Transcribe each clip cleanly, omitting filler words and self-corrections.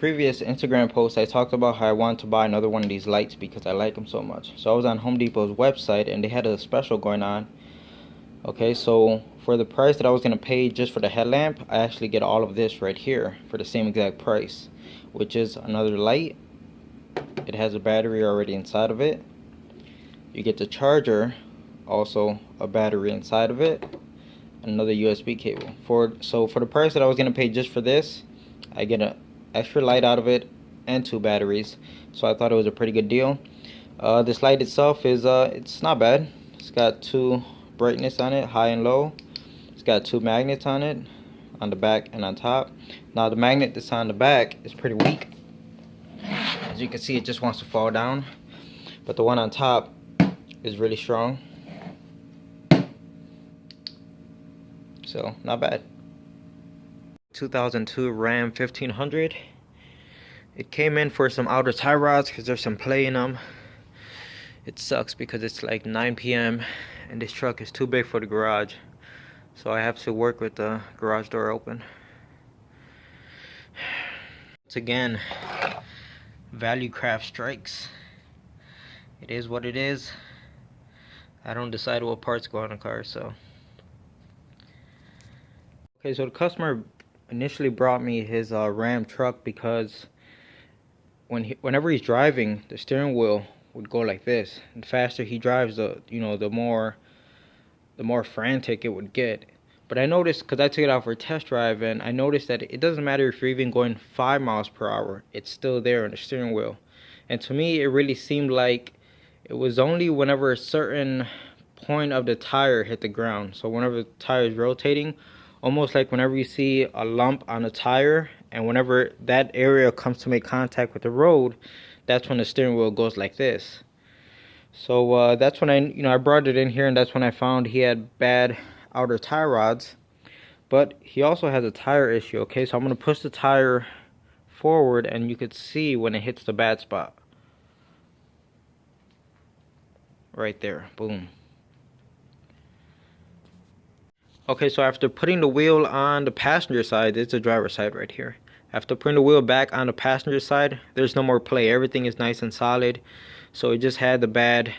previous Instagram post, I talked about how I wanted to buy another one of these lights because I like them so much. So I was on Home Depot's website and they had a special going on. Okay, so for the price that I was going to pay just for the headlamp, I actually get all of this right here for the same exact price, which is another light. It has a battery already inside of it. You get the charger, also a battery inside of it, another USB cable. So for the price that I was going to pay just for this, I get an extra light out of it and 2 batteries. So I thought it was a pretty good deal. This light itself is it's not bad. It's got 2 brightness on it, high and low. It's got 2 magnets on it, on the back and on top. Now the magnet that's on the back is pretty weak. As you can see, it just wants to fall down. But the one on top is really strong. So not bad. 2002 Ram 1500. It came in for some outer tie rods because there's some play in them. It sucks because it's like 9 p.m. and this truck is too big for the garage, so I have to work with the garage door open. Once again, value craft strikes. It is what it is. I don't decide what parts go on a car, so. Okay, so the customer initially brought me his Ram truck because whenever he's driving, the steering wheel would go like this. And the faster he drives, the more frantic it would get. But I noticed, because I took it out for a test drive, and I noticed that it doesn't matter if you're even going 5 miles per hour, it's still there on the steering wheel. And to me, it really seemed like it was only whenever a certain point of the tire hit the ground. So whenever the tire is rotating, almost like whenever you see a lump on a tire, and whenever that area comes to make contact with the road, that's when the steering wheel goes like this. So that's when I brought it in here, and that's when I found he had bad outer tie rods. But he also has a tire issue. Okay, so I'm going to push the tire forward, and you could see when it hits the bad spot. Right there, boom. Okay, so after putting the wheel on the passenger side, it's the driver's side right here. After putting the wheel back on the passenger side, there's no more play. Everything is nice and solid. So it just had the bad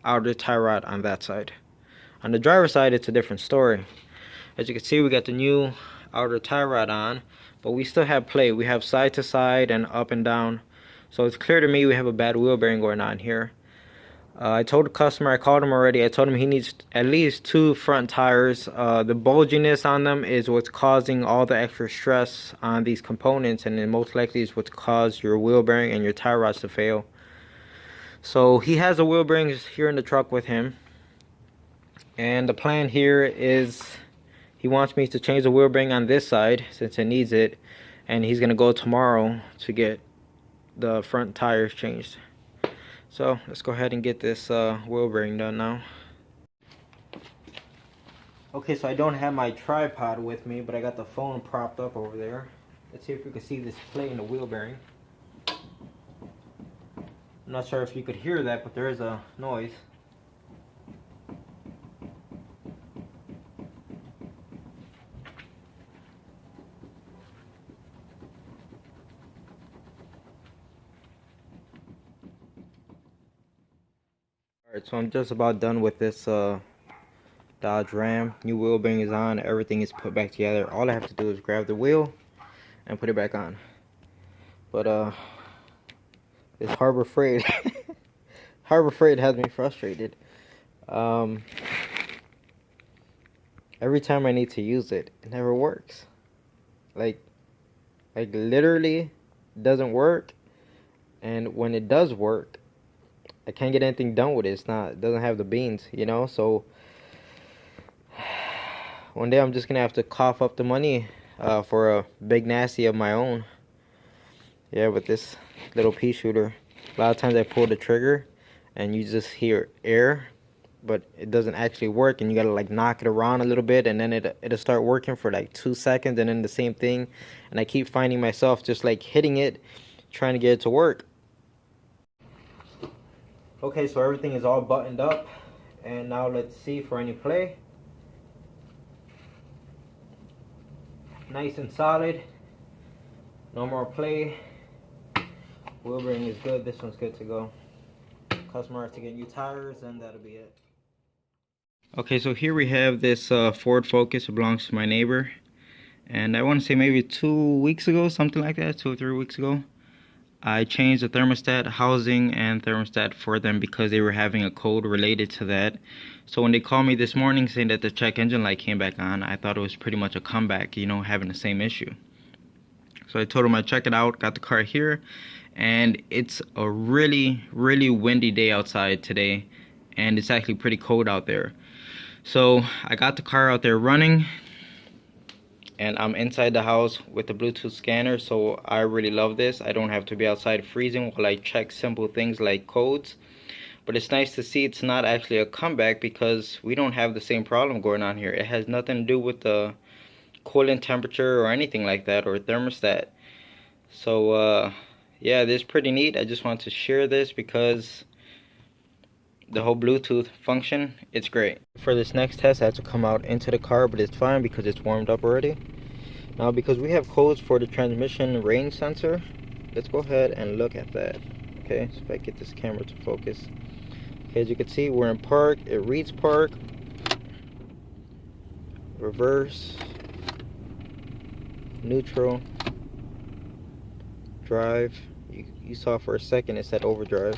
outer tie rod on that side. On the driver's side, it's a different story. As you can see, we got the new outer tie rod on, but we still have play. We have side to side and up and down. So it's clear to me we have a bad wheel bearing going on here. I told the customer, I called him already, I told him he needs at least 2 front tires. The bulginess on them is what's causing all the extra stress on these components, and it most likely is what's caused your wheel bearing and your tie rods to fail. So he has the wheel bearings here in the truck with him, and the plan here is he wants me to change the wheel bearing on this side since it needs it, and he's gonna go tomorrow to get the front tires changed. So let's go ahead and get this wheel bearing done now. Okay, so I don't have my tripod with me, but I got the phone propped up over there. Let's see if we can see this play in the wheel bearing. I'm not sure if you could hear that, but there is a noise. Alright, so I'm just about done with this Dodge Ram. New wheel bearing is on, everything is put back together. All I have to do is grab the wheel and put it back on. But this Harbor Freight Harbor Freight has me frustrated. Every time I need to use it, it never works. Like literally doesn't work, and when it does work, I can't get anything done with it. It doesn't have the beans, so one day I'm just gonna have to cough up the money for a big nasty of my own. Yeah, with this little pea shooter, a lot of times I pull the trigger and you just hear air, but it doesn't actually work, and you gotta like knock it around a little bit, and then it'll start working for like 2 seconds, and then the same thing, and I keep finding myself just like hitting it, trying to get it to work. Okay, so everything is all buttoned up, and now let's see for any play. Nice and solid, no more play. Wheel bearing is good. This one's good to go. Customer has to get new tires, and that'll be it. Okay, so here we have this Ford Focus. It belongs to my neighbor. And I want to say maybe 2 weeks ago, something like that, 2 or 3 weeks ago, I changed the thermostat housing and thermostat for them because they were having a code related to that. So when they called me this morning saying that the check engine light came back on, I thought it was pretty much a comeback, you know, having the same issue. So I told them I'd check it out, got the car here, and it's a really, really windy day outside today, and it's actually pretty cold out there. So I got the car out there running, and I'm inside the house with the Bluetooth scanner, so I really love this. I don't have to be outside freezing while I check simple things like codes. But it's nice to see it's not actually a comeback because we don't have the same problem going on here. It has nothing to do with the coolant temperature or anything like that, or thermostat. So yeah, this is pretty neat. I just want to share this because the whole Bluetooth function, it's great. For this next test, I had to come out into the car, but it's fine because it's warmed up already. Now, because we have codes for the transmission range sensor, let's go ahead and look at that. Okay, so if I get this camera to focus. Okay, as you can see, we're in park. It reads park. Reverse. Neutral. Drive. You saw for a second it said overdrive.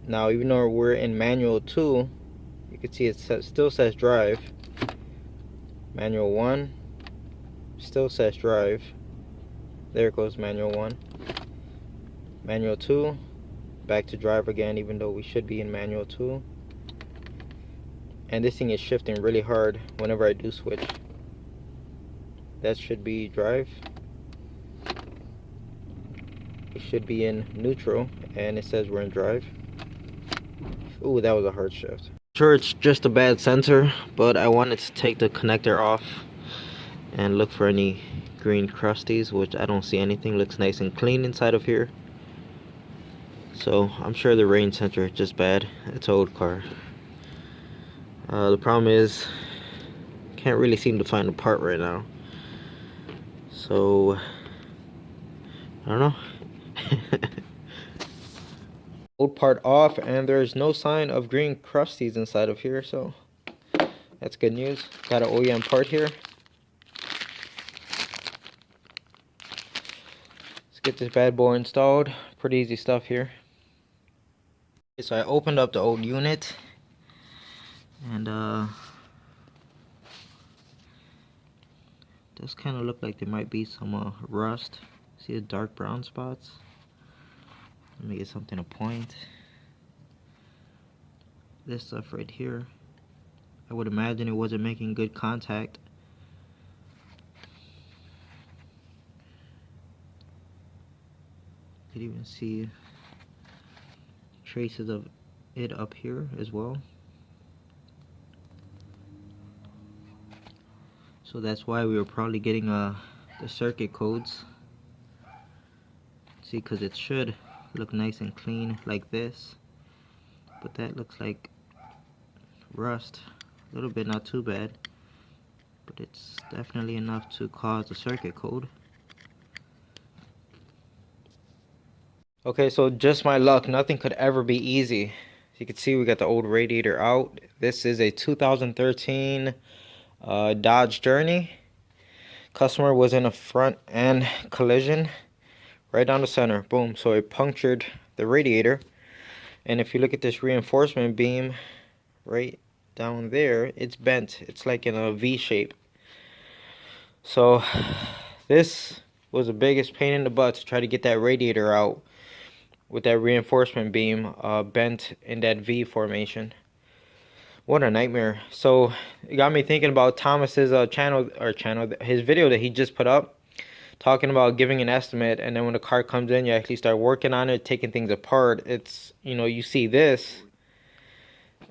Now, even though we're in manual 2, you can see it still says drive. Manual 1 still says drive. There goes manual 1. Manual 2, back to drive again, even though we should be in manual 2. And this thing is shifting really hard whenever I do switch. That should be drive. We should be in neutral, and it says we're in drive. Ooh, that was a hard shift. Sure, it's just a bad sensor, but I wanted to take the connector off and look for any green crusties, which I don't see anything. Looks nice and clean inside of here. So I'm sure the range sensor is just bad. It's an old car. The problem is, can't really seem to find a part right now. So I don't know. Old part off, and there's no sign of green crusties inside of here, so that's good news. Got an OEM part here. Let's get this bad boy installed. Pretty easy stuff here. Okay, so I opened up the old unit, and does kind of look like there might be some rust. See the dark brown spots? Let me get something to point. This stuff right here, I would imagine it wasn't making good contact. You could even see traces of it up here as well. So that's why we were probably getting the circuit codes. See, because it should look nice and clean like this, but that looks like rust. A little bit, not too bad, but it's definitely enough to cause a circuit code. Okay, so just my luck, nothing could ever be easy. As you can see, we got the old radiator out. This is a 2013 Dodge Journey. Customer was in a front end collision right down the center. Boom. So it punctured the radiator. And if you look at this reinforcement beam right down there, it's bent. It's like in a V shape. So this was the biggest pain in the butt to try to get that radiator out with that reinforcement beam bent in that V formation. What a nightmare. So it got me thinking about Thomas's his video that he just put up, talking about giving an estimate, and then when the car comes in, you actually start working on it, taking things apart. It's, you know, you see this,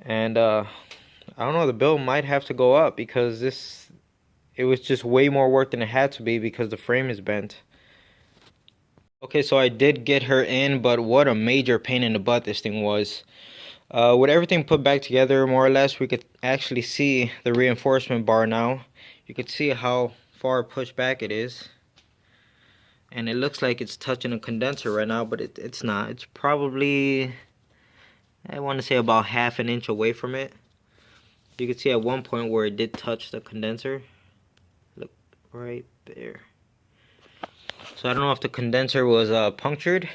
and I don't know, the bill might have to go up because it was just way more work than it had to be because the frame is bent. Okay, so I did get her in, but what a major pain in the butt this thing was. With everything put back together, more or less, we could actually see the reinforcement bar now. You could see how far pushed back it is. and it looks like it's touching a condenser right now, but it's not. It's probably, I want to say, about half an inch away from it. You can see at one point where it did touch the condenser. Look right there. So I don't know if the condenser was punctured.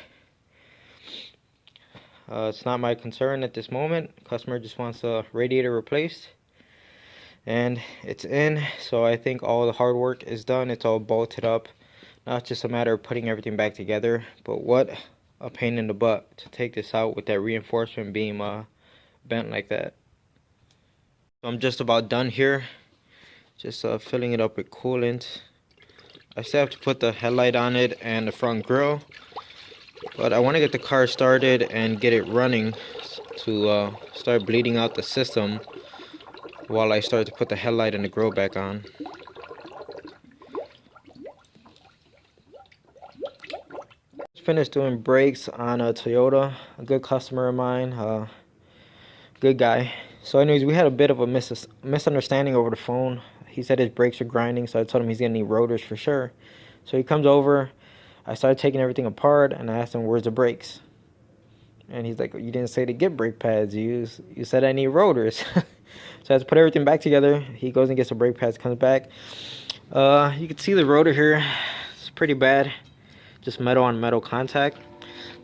It's not my concern at this moment. Customer just wants the radiator replaced, and it's in. So I think all the hard work is done. It's all bolted up. Now it's just a matter of putting everything back together. But what a pain in the butt to take this out with that reinforcement beam bent like that. So I'm just about done here. Just filling it up with coolant. I still have to put the headlight on it and the front grille, but I want to get the car started and get it running to start bleeding out the system while I start to put the headlight and the grille back on. Just finished doing brakes on a Toyota, a good customer of mine, good guy. So anyways, we had a bit of a misunderstanding over the phone. He said his brakes are grinding, so I told him he's gonna need rotors for sure. So he comes over, I started taking everything apart, and I asked him, where's the brakes? And he's like, you didn't say to get brake pads, you said I need rotors. So I had to put everything back together. He goes and gets the brake pads, comes back. You can see the rotor here, it's pretty bad, just metal on metal contact.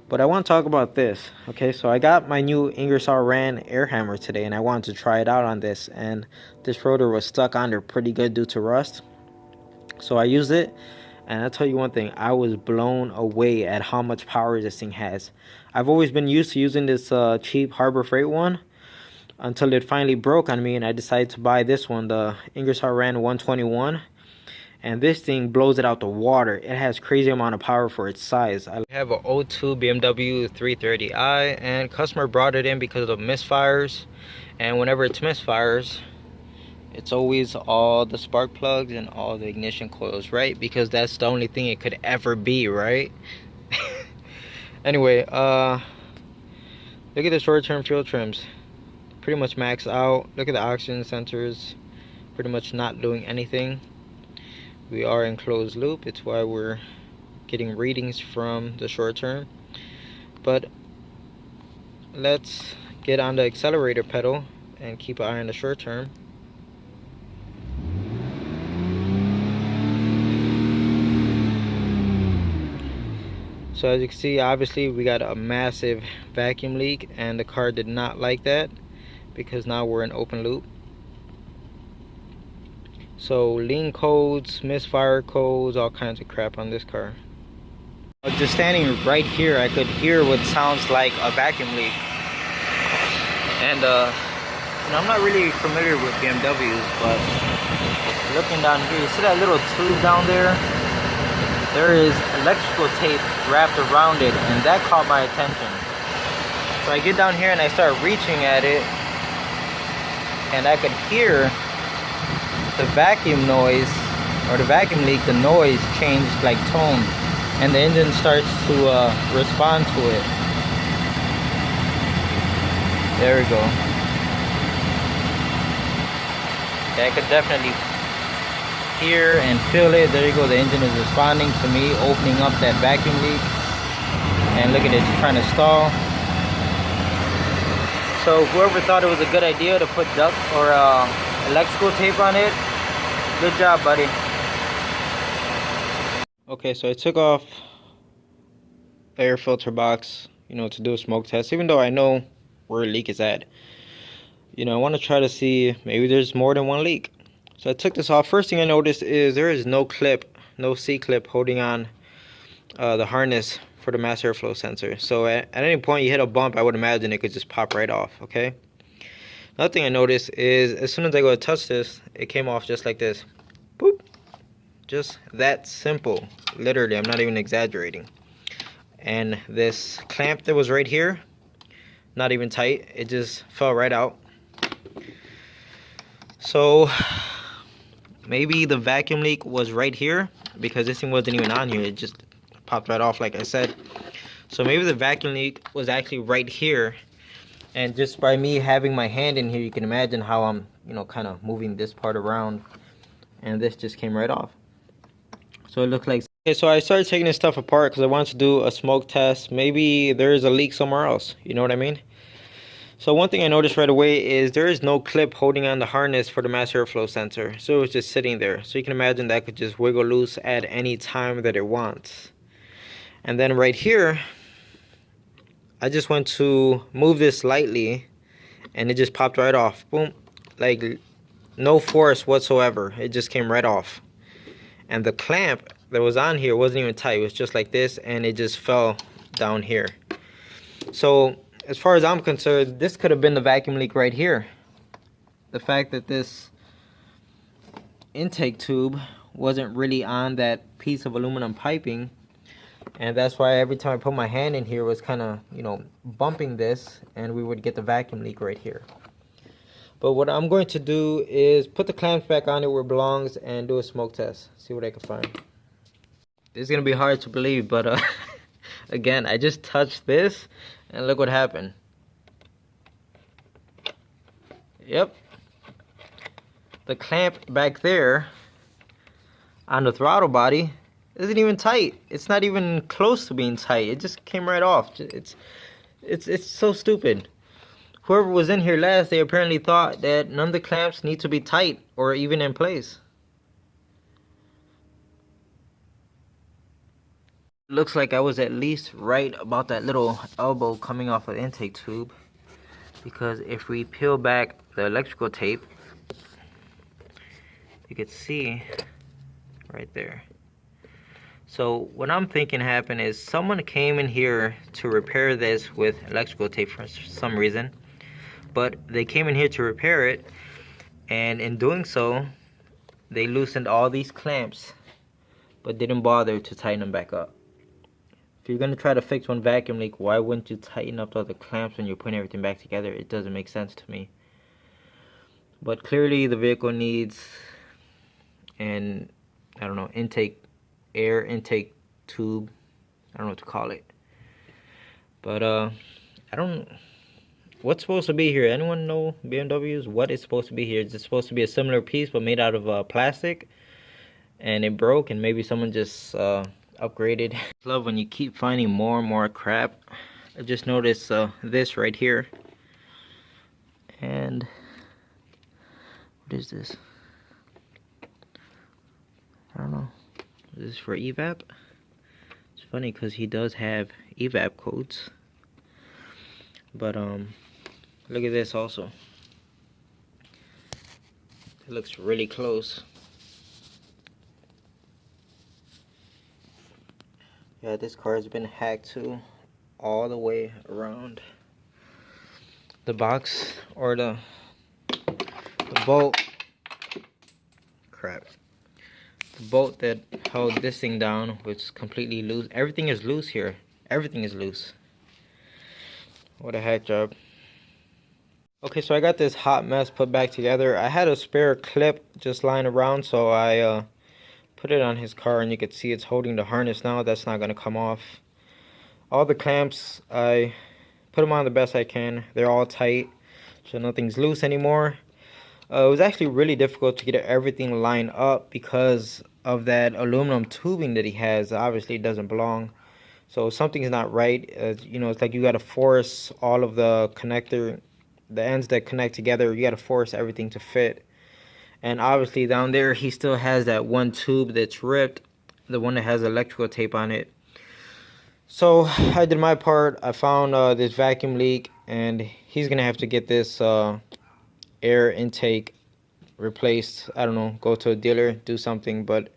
But I want to talk about this. Okay, so I got my new Ingersoll Rand air hammer today, and I wanted to try it out on this, and this rotor was stuck on there pretty good due to rust. So I used it, and I'll tell you one thing, I was blown away at how much power this thing has. I've always been used to using this cheap Harbor Freight one until it finally broke on me, and I decided to buy this one, the Ingersoll Rand 121. And this thing blows it out the water. It has crazy amount of power for its size. I have a 02 BMW 330i, and customer brought it in because of misfires. And whenever it's misfires, it's always all the spark plugs and all the ignition coils, right? Because that's the only thing it could ever be, right? Anyway, look at the short-term fuel trims. Pretty much maxed out. Look at the oxygen sensors. Pretty much not doing anything. We are in closed loop. It's why we're getting readings from the short term. But let's get on the accelerator pedal and keep an eye on the short term. So as you can see, obviously we got a massive vacuum leak, and the car did not like that because now we're in open loop. So lean codes, misfire codes, all kinds of crap on this car. Just standing right here, I could hear what sounds like a vacuum leak. And I'm not really familiar with BMWs, but looking down here, you see that little tube down there? There is electrical tape wrapped around it, and that caught my attention. So I get down here and I start reaching at it, and I could hear the vacuum noise, or the vacuum leak, the noise changed like tone, and the engine starts to respond to it. There we go. Yeah, I could definitely hear and feel it. There you go, the engine is responding to me opening up that vacuum leak. And look at it, it's trying to stall. So whoever thought it was a good idea to put duct or electrical tape on it, good job, buddy. Okay, so I took off the air filter box, to do a smoke test, even though I know where a leak is at. I want to try to see maybe there's more than one leak. So I took this off. First thing I noticed is there is no clip, no C-clip holding on the harness for the mass airflow sensor. So at any point you hit a bump, I would imagine it could just pop right off, okay? Another thing I noticed is as soon as I go to touch this, it came off just like this. Boop. Just that simple. Literally, I'm not even exaggerating. And this clamp that was right here, not even tight, it just fell right out. So maybe the vacuum leak was right here, because this thing wasn't even on here, it just popped right off like I said. So maybe the vacuum leak was actually right here, and just by me having my hand in here, you can imagine how I'm kind of moving this part around, and this just came right off. So it looks like Okay, so I started taking this stuff apart because I wanted to do a smoke test. Maybe there is a leak somewhere else. You know what I mean? So one thing I noticed right away is there is no clip holding on the harness for the mass airflow sensor. So it's just sitting there. So you can imagine that could just wiggle loose at any time that it wants. And then right here, I just went to move this lightly and it just popped right off. Boom. Like no force whatsoever. It just came right off. And the clamp that was on here wasn't even tight. It was just like this and it just fell down here. So as far as I'm concerned, this could have been the vacuum leak right here. The fact that this intake tube wasn't really on that piece of aluminum piping, and that's why every time I put my hand in here was kind of, you know, bumping this, and we would get the vacuum leak right here. But what I'm going to do is put the clamps back on it where it belongs and do a smoke test. See what I can find. This is gonna be hard to believe, but again, I just touched this and look what happened. Yep. The clamp back there on the throttle body isn't even tight. It's not even close to being tight. It just came right off. It's so stupid. Whoever was in here last, they apparently thought that none of the clamps need to be tight or even in place. Looks like I was at least right about that little elbow coming off of the intake tube, because if we peel back the electrical tape, you can see right there. So what I'm thinking happened is someone came in here to repair this with electrical tape for some reason, but they came in here to repair it, and in doing so they loosened all these clamps but didn't bother to tighten them back up. If you're gonna try to fix one vacuum leak, why wouldn't you tighten up all the clamps when you're putting everything back together? It doesn't make sense to me. But clearly the vehicle needs an, I don't know, air intake tube. I don't know what to call it. But what's supposed to be here? Anyone know, BMWs, what is supposed to be here? Is it supposed to be a similar piece but made out of plastic and it broke and maybe someone just upgraded? I love when you keep finding more and more crap. I just noticed this right here. And what is this? I don't know. Is this for evap? It's funny because he does have evap codes. But look at this also. It looks really close. Yeah, this car has been hacked too, all the way around. The box or the bolt. Crap. The bolt that held this thing down was completely loose. Everything is loose here. Everything is loose. What a hack job. Okay, so I got this hot mess put back together. I had a spare clip just lying around, so I put it on his car, and you can see it's holding the harness now. That's not going to come off. All the clamps, I put them on the best I can. They're all tight, so nothing's loose anymore. It was actually really difficult to get everything lined up because of that aluminum tubing that he has. Obviously, it doesn't belong. So something's not right. You know, it's like you got to force all of the the ends that connect together. You got to force everything to fit. And obviously down there, he still has that one tube that's ripped, the one that has electrical tape on it. So I did my part. I found this vacuum leak, and he's gonna have to get this air intake replaced. I don't know, go to a dealer, do something. But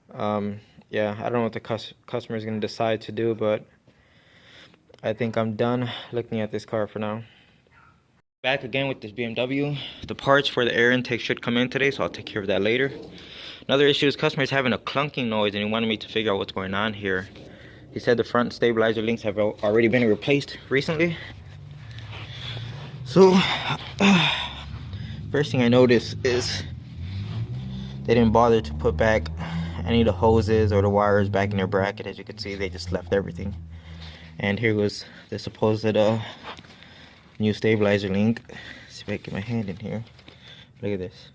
yeah, I don't know what the customer is gonna decide to do, but I think I'm done looking at this car for now. Back again with this BMW. The parts for the air intake should come in today, so I'll take care of that later. Another issue is customers having a clunking noise, and he wanted me to figure out what's going on here. He said the front stabilizer links have already been replaced recently. So first thing I noticed is they didn't bother to put back any of the hoses or the wires back in their bracket. As you can see, they just left everything. And here was the supposed new stabilizer link. Let's see if I can get my hand in here. Look at this.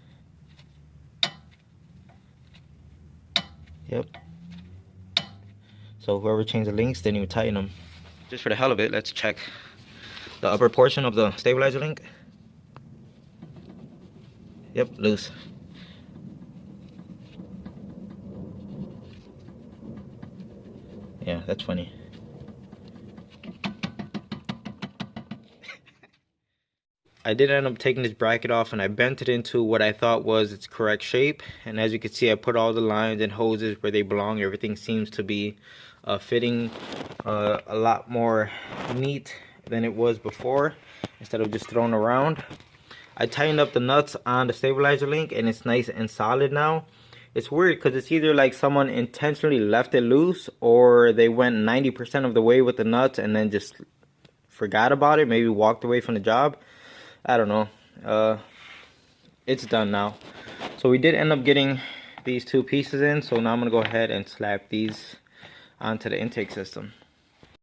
Yep. So whoever changed the links didn't even tighten them. Just for the hell of it, let's check the upper portion of the stabilizer link. Yep, loose. Yeah, that's funny. I did end up taking this bracket off and I bent it into what I thought was its correct shape. And as you can see, I put all the lines and hoses where they belong. Everything seems to be fitting a lot more neat than it was before, instead of just thrown around. I tightened up the nuts on the stabilizer link and it's nice and solid now. It's weird because it's either like someone intentionally left it loose or they went 90% of the way with the nuts and then just forgot about it, maybe walked away from the job. I don't know. It's done now. So we did end up getting these two pieces in, so now I'm gonna go ahead and slap these onto the intake system.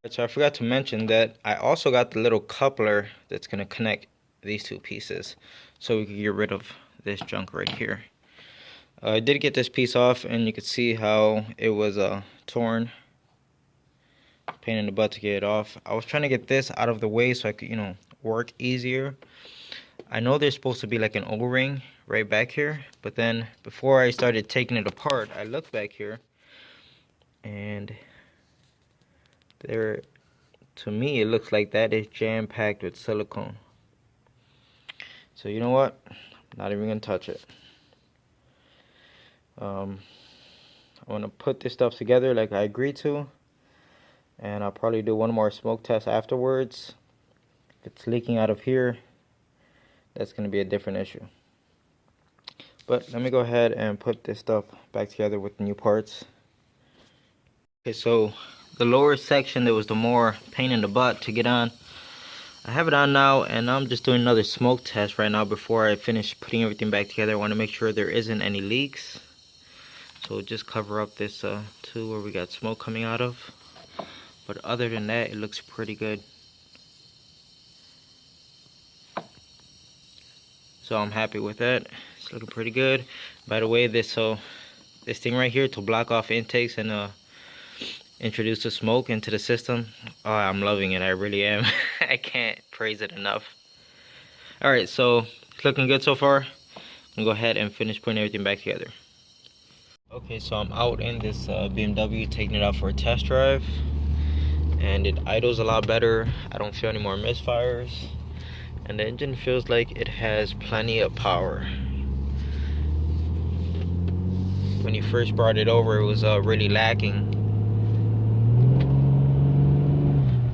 So I forgot to mention that I also got the little coupler that's gonna connect these two pieces so we can get rid of this junk right here. I did get this piece off and you could see how it was torn. Pain in the butt to get it off. I was trying to get this out of the way so I could, you know, work easier. I know there's supposed to be like an O-ring right back here, but then before I started taking it apart, I looked back here and there, to me, it looks like that is jam-packed with silicone. So you know what? I'm not even gonna touch it. I want to put this stuff together like I agreed to, and I'll probably do one more smoke test afterwards. If it's leaking out of here, that's going to be a different issue. But let me go ahead and put this stuff back together with the new parts. Okay, so the lower section that was the more pain in the butt to get on, I have it on now, and I'm just doing another smoke test right now before I finish putting everything back together. I want to make sure there isn't any leaks. So just cover up this tube where we got smoke coming out of. But other than that, it looks pretty good. So I'm happy with that. It's looking pretty good. By the way, this thing right here to block off intakes and introduce the smoke into the system, oh, I'm loving it. I really am. I can't praise it enough. Alright, so it's looking good so far. I'm gonna go ahead and finish putting everything back together. Okay, so I'm out in this BMW, taking it out for a test drive, and it idles a lot better. I don't feel any more misfires, and the engine feels like it has plenty of power. When you first brought it over, it was really lacking,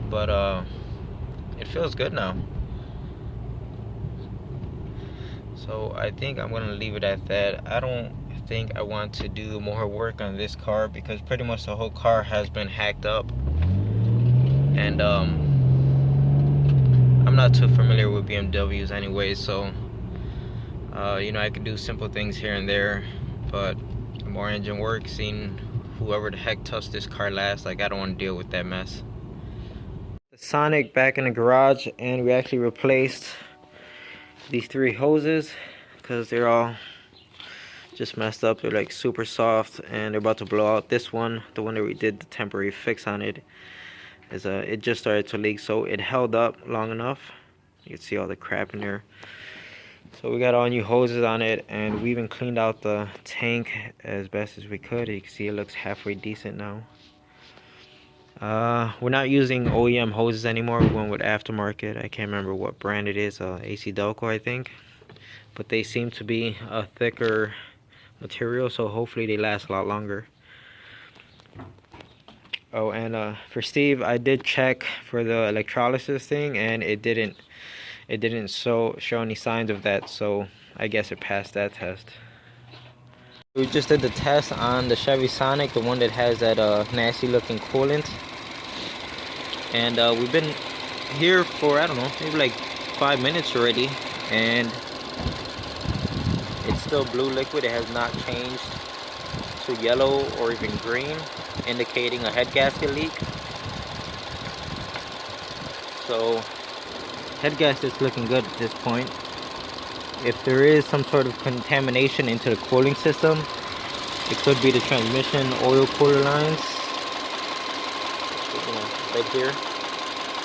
but it feels good now. So I think I'm gonna leave it at that. I don't think I want to do more work on this car because pretty much the whole car has been hacked up, and I'm not too familiar with BMWs anyway, so you know, I could do simple things here and there, but more engine work, seeing whoever the heck touched this car last, like, I don't want to deal with that mess. The Sonic back in the garage, and we actually replaced these three hoses because they're all just messed up. They're like super soft and they're about to blow out. This one, the one that we did the temporary fix on it, is it just started to leak, so it held up long enough. You can see all the crap in there. So we got all new hoses on it, and we even cleaned out the tank as best as we could. You can see it looks halfway decent now. We're not using OEM hoses anymore. We went with aftermarket. I can't remember what brand it is. AC Delco, I think. But they seem to be a thicker material, so hopefully they last a lot longer. Oh, and for Steve, I did check for the electrolysis thing, and it didn't show any signs of that, so I guess it passed that test. We just did the test on the Chevy Sonic, the one that has that nasty looking coolant, and we've been here for, I don't know, maybe like 5 minutes already, and it's still blue liquid. It has not changed to yellow or even green, indicating a head gasket leak. So head gasket is looking good at this point. If there is some sort of contamination into the cooling system, it could be the transmission oil cooler lines. you know, right here.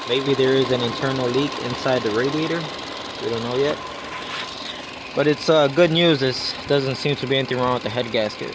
Maybe there is an internal leak inside the radiator. We don't know yet. But it's good news. This doesn't seem to be anything wrong with the head gasket.